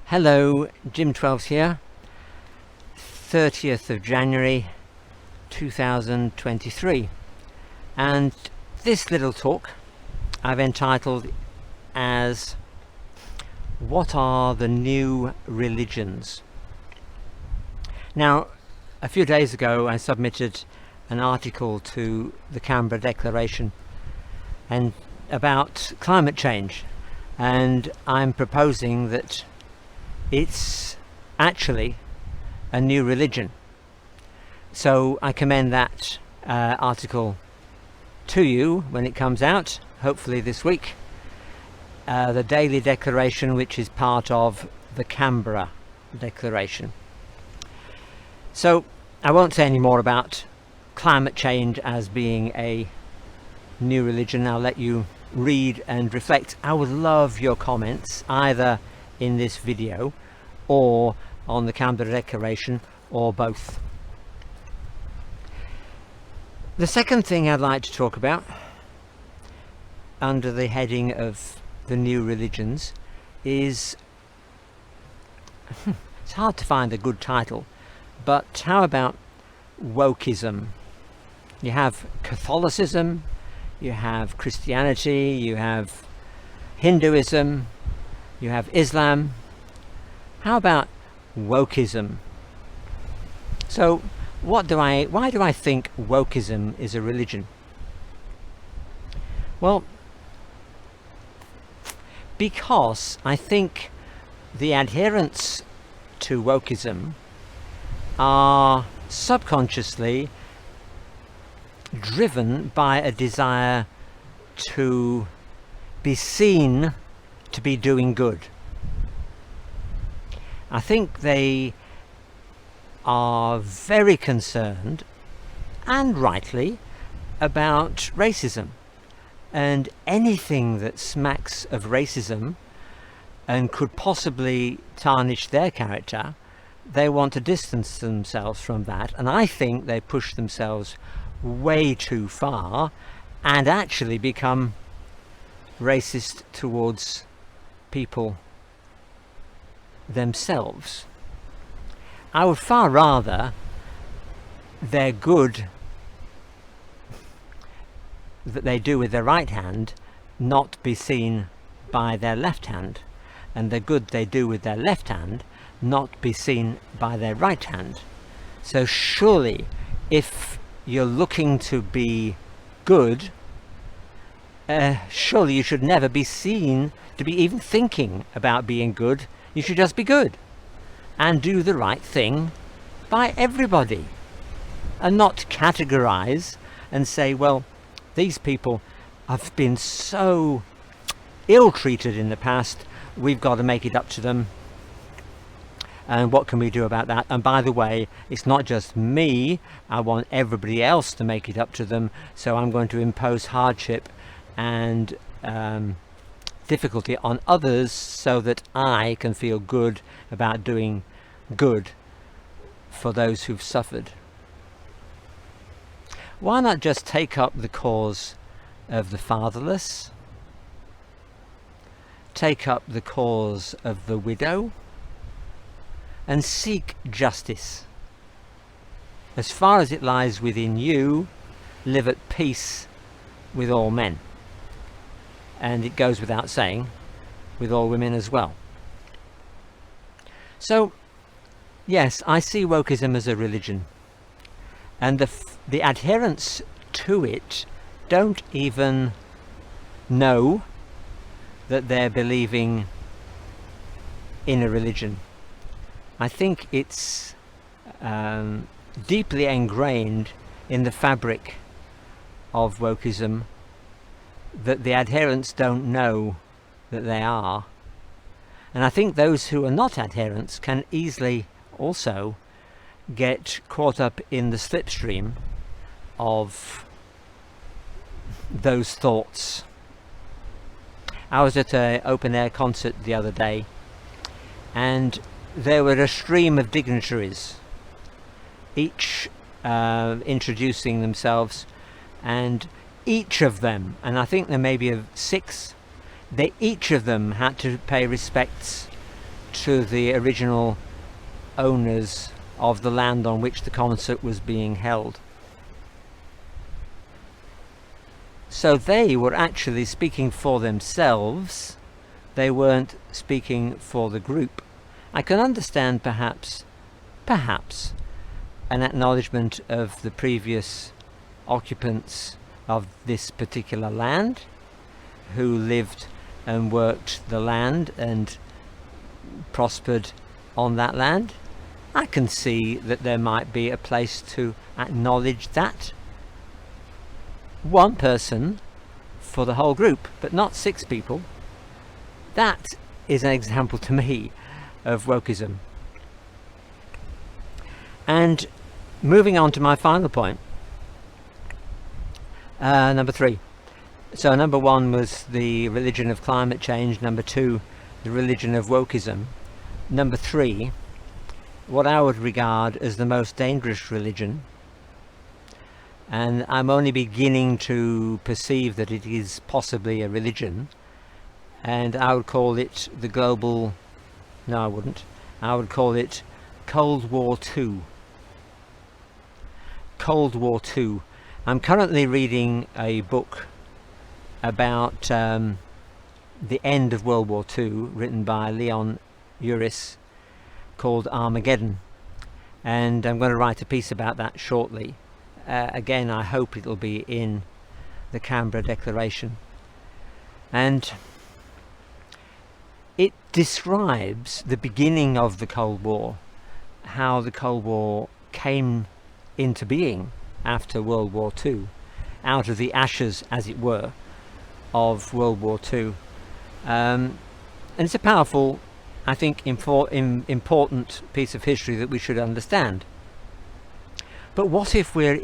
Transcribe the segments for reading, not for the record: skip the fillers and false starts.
Hello, Jim 12's here, 30th of January 2023, and this little talk I've entitled as What Are the New Religions? Now, a few days ago I submitted an article to the Canberra Declaration and about climate change, and I'm proposing that it's actually a new religion. So I commend that article to you when it comes out, hopefully this week. The Daily Declaration, which is part of the Canberra Declaration. So I won't say any more about climate change as being a new religion. I'll let you read and reflect. I would love your comments either in this video or on the Canberra Declaration, or both. The second thing I'd like to talk about under the heading of the new religions is it's hard to find a good title, but how about wokeism? You have Catholicism, you have Christianity, you have Hinduism, you have Islam. How about wokeism? So why do I think wokeism is a religion? Well, because I think the adherents to wokeism are subconsciously driven by a desire to be seen to be doing good. I think they are very concerned, and rightly, about racism, and anything that smacks of racism and could possibly tarnish their character, they want to distance themselves from that. And I think they push themselves way too far and actually become racist towards people themselves. I would far rather their good that they do with their right hand not be seen by their left hand, and the good they do with their left hand not be seen by their right hand. So surely, if you're looking to be good, surely you should never be seen to be even thinking about being good. You should just be good and do the right thing by everybody, and not categorize and say, well, these people have been so ill-treated in the past, we've got to make it up to them, and what can we do about that? And by the way, it's not just me, I want everybody else to make it up to them, so I'm going to impose hardship and difficulty on others so that I can feel good about doing good for those who've suffered. Why not just take up the cause of the fatherless, take up the cause of the widow, and seek justice? As far as it lies within you, live at peace with all men. And it goes without saying, with all women as well. So, yes, I see wokeism as a religion. And the adherents to it don't even know that they're believing in a religion. I think it's deeply ingrained in the fabric of wokeism that the adherents don't know that they are. And I think those who are not adherents can easily also get caught up in the slipstream of those thoughts. I was at an open-air concert the other day, and there were a stream of dignitaries, each introducing themselves, and each of them, and I think there may be 6, they each of them had to pay respects to the original owners of the land on which the concert was being held. So they were actually speaking for themselves. They weren't speaking for the group. I can understand perhaps an acknowledgement of the previous occupants of this particular land, who lived and worked the land and prospered on that land. I can see that there might be a place to acknowledge that. One person for the whole group, but not 6 people. That is an example to me of wokeism. And moving on to my final point, number 3. So number 1 was the religion of climate change. Number 2, the religion of wokeism. Number 3, what I would regard as the most dangerous religion, and I'm only beginning to perceive that it is possibly a religion, and I would call it the global, no I wouldn't, I would call it Cold War II. Cold War II. I'm currently reading a book about the end of World War II, written by Leon Uris, called Armageddon, and I'm going to write a piece about that shortly. Again, I hope it'll be in the Canberra Declaration, and it describes the beginning of the Cold War, how the Cold War came into being after World War II, out of the ashes, as it were, of World War II. And it's a powerful, I think, important piece of history that we should understand. But what if we're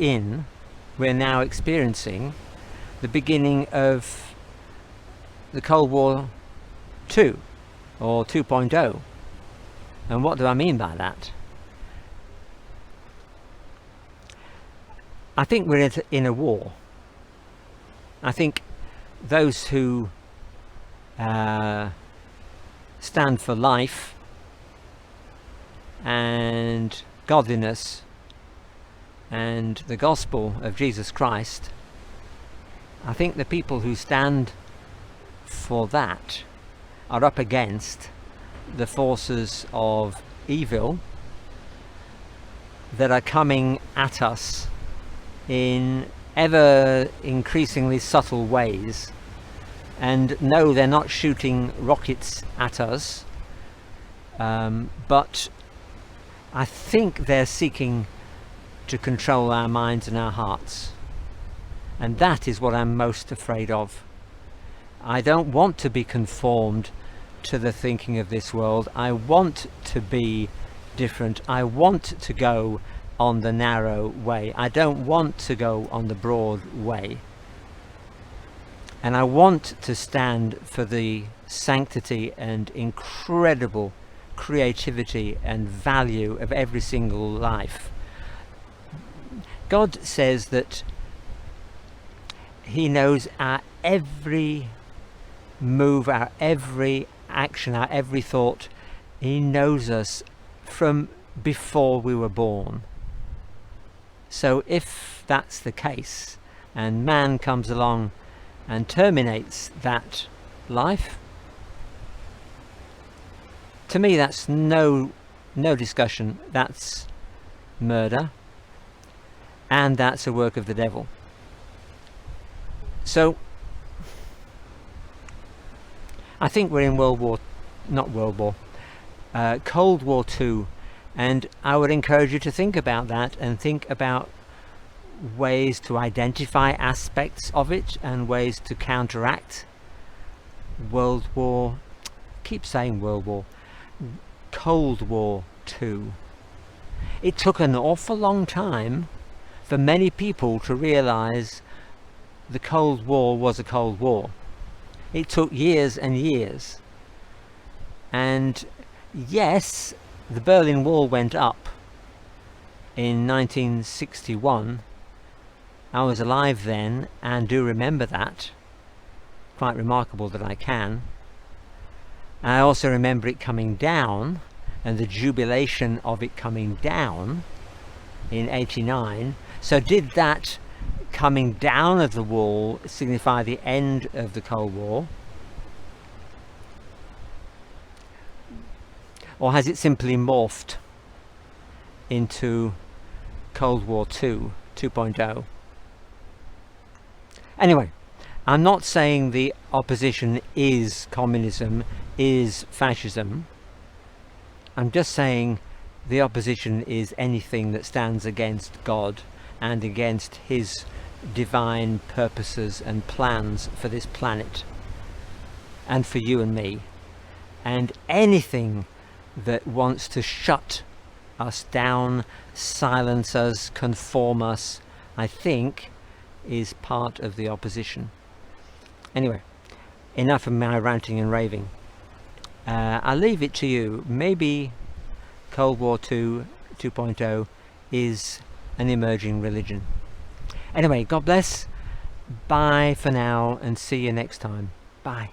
now experiencing the beginning of the Cold War II, or 2.0? And what do I mean by that? I think we're in a war. I think those who stand for life and godliness and the gospel of Jesus Christ, I think the people who stand for that are up against the forces of evil that are coming at us in ever increasingly subtle ways. And no, they're not shooting rockets at us, but I think they're seeking to control our minds and our hearts, and that is what I'm most afraid of. I don't want to be conformed to the thinking of this world. I want to be different. I want to go on the narrow way. I don't want to go on the broad way. And I want to stand for the sanctity and incredible creativity and value of every single life. God says that He knows our every move, our every action, our every thought. He knows us from before we were born. So if that's the case, and man comes along and terminates that life, to me that's no discussion. That's murder, and that's a work of the devil. So I think we're in Cold War II, and I would encourage you to think about that, and think about ways to identify aspects of it and ways to counteract Cold War II. It took an awful long time for many people to realize the Cold War was a Cold War. It took years and years. And yes, the Berlin Wall went up in 1961. I was alive then and do remember that. Quite remarkable that I can. I also remember it coming down, and the jubilation of it coming down in 89. So did that coming down of the wall signify the end of the Cold War? Or has it simply morphed into Cold War 2, 2.0? Anyway, I'm not saying the opposition is communism, is fascism. I'm just saying the opposition is anything that stands against God and against his divine purposes and plans for this planet and for you and me, and anything that wants to shut us down, silence us, conform us, I think is part of the opposition. Anyway, enough of my ranting and raving. I'll leave it to you. Maybe Cold War 2 2.0 is an emerging religion. Anyway, God bless. Bye for now, and see you next time. Bye.